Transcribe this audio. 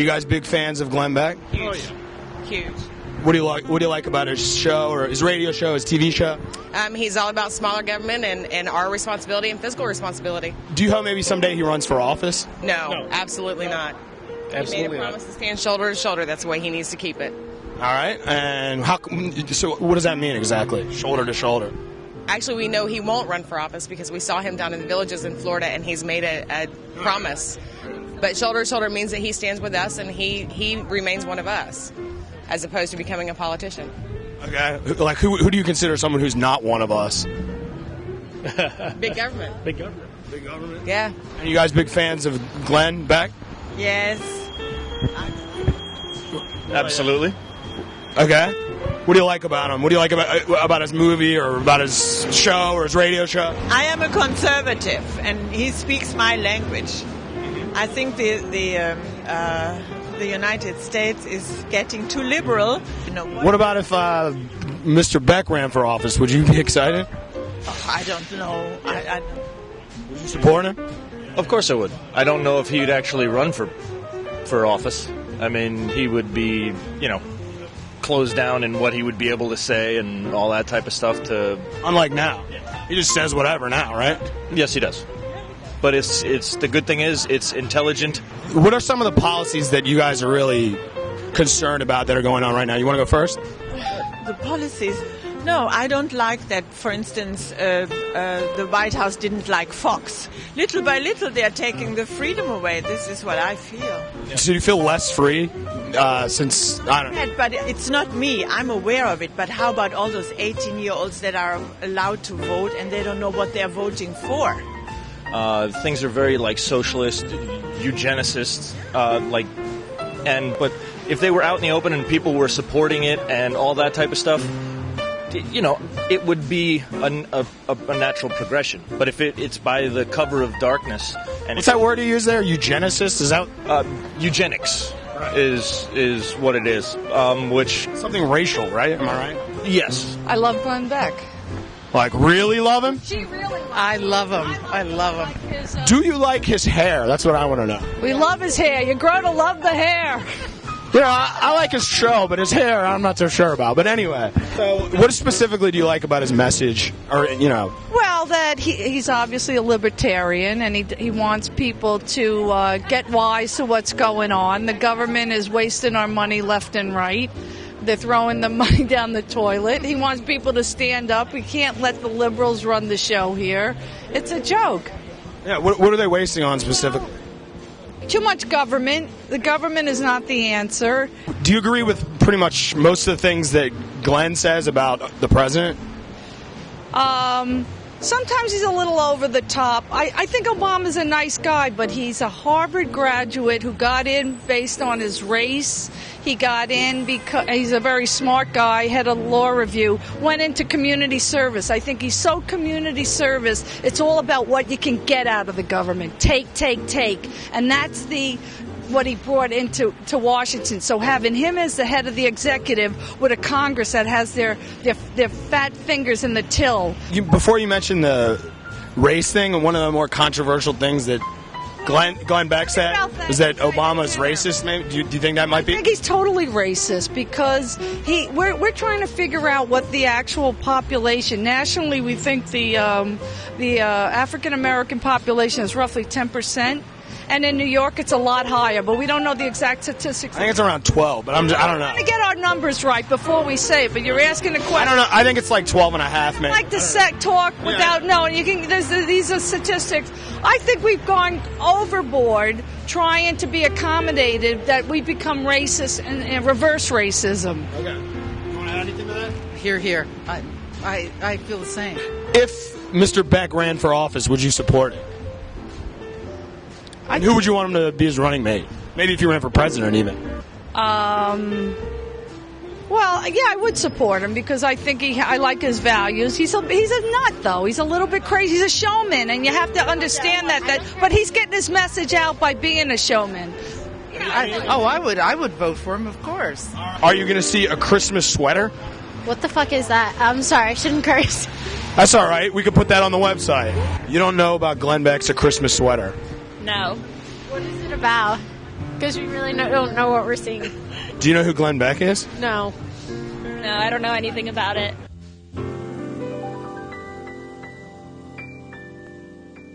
you guys big fans of Glenn Beck? Huge. Oh, yeah. Huge. What do you like? What do you like about his show, or his radio show, his TV show? He's all about smaller government and our responsibility and fiscal responsibility. Do you hope maybe someday he runs for office? No. Absolutely not. Absolutely he made a promise to stand shoulder to shoulder. That's the way he needs to keep it. All right. And so what does that mean exactly? Shoulder to shoulder. Actually, we know he won't run for office because we saw him down in the villages in Florida, and he's made a promise. But shoulder to shoulder means that he stands with us and he remains one of us, as opposed to becoming a politician. Okay. Like, who do you consider someone who's not one of us? Big government. Big government. Big government? Yeah. And you guys big fans of Glenn Beck? Yes. Absolutely. Okay. What do you like about him? What do you like about his movie or about his show or his radio show? I am a conservative, and he speaks my language. I think the United States is getting too liberal. What about if Mr. Beck ran for office? Would you be excited? Oh, I don't know. Would you support him? Of course I would. I don't know if he'd actually run for office. I mean, he would be, closed down in what he would be able to say and all that type of stuff. Unlike now. He just says whatever now, right? Yes, he does. But it's the good thing is it's intelligent. What are some of the policies that you guys are really concerned about that are going on right now? You want to go first? The policies? No, I don't like that, for instance, the White House didn't like Fox. Little by little, they're taking the freedom away. This is what I feel. So you feel less free since, I don't know. But it's not me. I'm aware of it. But how about all those 18-year-olds that are allowed to vote and they don't know what they're voting for? Things are very socialist, eugenicists, but if they were out in the open and people were supporting it and all that type of stuff, it would be a natural progression. But if it's by the cover of darkness, and what's that word you use there? Eugenicist? Is that eugenics? Is what it is. Which something racial, right? Am I right? Yes. I love Glenn Beck. Like, really love him? She really loves I love him. I love him. Do you like his hair? That's what I want to know. We love his hair. You grow to love the hair. I like his show, but his hair, I'm not so sure about. But anyway, so what specifically do you like about his message? Or, Well, that he's obviously a libertarian, and he wants people to get wise to what's going on. The government is wasting our money left and right. They're throwing the money down the toilet. He wants people to stand up. We can't let the liberals run the show here. It's a joke. Yeah, what are they wasting on specifically? Too much government. The government is not the answer. Do you agree with pretty much most of the things that Glenn says about the president? Sometimes he's a little over the top. I think Obama's a nice guy, but he's a Harvard graduate who got in based on his race. He got in because he's a very smart guy, had a law review, went into community service. I think he's so community service, it's all about what you can get out of the government. Take. And that's what he brought into Washington. So having him as the head of the executive with a Congress that has their fat fingers in the till. Before you mentioned the race thing, one of the more controversial things that Glenn Beck said is that Obama's racist. Maybe do you think that might be? I think he's totally racist because we're trying to figure out what the actual population. Nationally, we think the African American population is roughly 10%. And in New York, it's a lot higher, but we don't know the exact statistics. I think it's around 12, but I don't know. We're trying to get our numbers right before we say it, but you're asking a question. I don't know. I think it's like 12 and a half, maybe. I like to talk without knowing. These are statistics. I think we've gone overboard trying to be accommodated that we become racist and reverse racism. Okay. You want to add anything to that? Here. I feel the same. If Mr. Beck ran for office, would you support it? And who would you want him to be his running mate? Maybe if you ran for president, even. Well, yeah, I would support him because I think I like his values. He's a nut, though. He's a little bit crazy. He's a showman, and you have to understand that. But he's getting his message out by being a showman. I would vote for him, of course. Are you going to see a Christmas sweater? What the fuck is that? I'm sorry, I shouldn't curse. That's all right. We could put that on the website. You don't know about Glenn Beck's A Christmas Sweater? No. What is it about? Because we really don't know what we're seeing. Do you know who Glenn Beck is? No. No, I don't know anything about it.